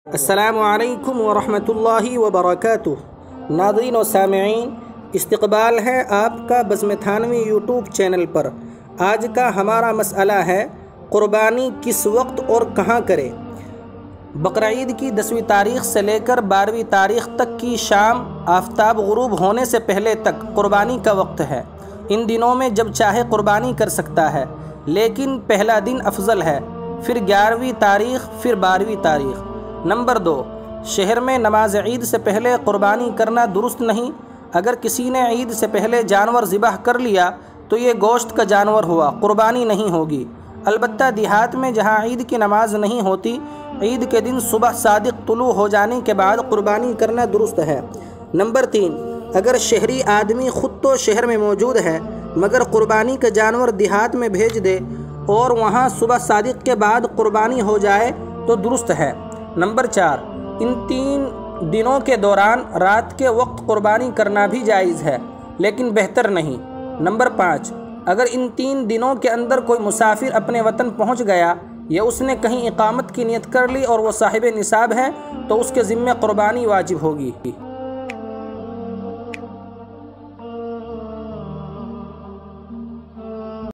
السلام علیکم ورحمۃ اللہ وبرکاتہ۔ ناظرین و سامعین، استقبال ہے آپ کا بزم تھانوی یوٹیوب چینل پر۔ آج کا ہمارا مسئلہ ہے قربانی کس وقت اور کہاں کرے۔ بقرعید کی 10ویں تاریخ سے لے کر 12ویں تاریخ تک کی شام آفتاب غروب ہونے سے پہلے تک قربانی کا وقت ہے۔ ان دنوں میں جب چاہے قربانی کر سکتا ہے، لیکن پہلا دن افضل ہے، پھر 11ویں تاریخ، پھر 12ویں تاریخ۔ نمبر 2، شہر میں نماز عید سے پہلے قربانی کرنا درست نہیں۔ اگر کسی نے عید سے پہلے جانور ذبح کر لیا تو یہ گوشت کا جانور ہوا، قربانی نہیں ہوگی۔ البتہ دیہات میں جہاں عید کی نماز نہیں ہوتی، عید کے دن صبح صادق طلوع ہو جانے کے بعد قربانی کرنا درست ہے۔ نمبر 3، اگر شہری آدمی خود تو شہر میں موجود ہے مگر قربانی کا جانور دیہات میں بھیج دے اور وہاں صبح صادق کے بعد قربانی ہو جائے تو درست ہے۔ نمبر 4، ان 3 دنوں کے دوران رات کے وقت قربانی کرنا بھی جائز ہے، لیکن بہتر نہیں۔ نمبر 5، اگر ان 3 دنوں کے اندر کوئی مسافر اپنے وطن پہنچ گیا یا اس نے کہیں اقامت کی نیت کر لی اور وہ صاحب نصاب ہے تو اس کے ذمے قربانی واجب ہوگی۔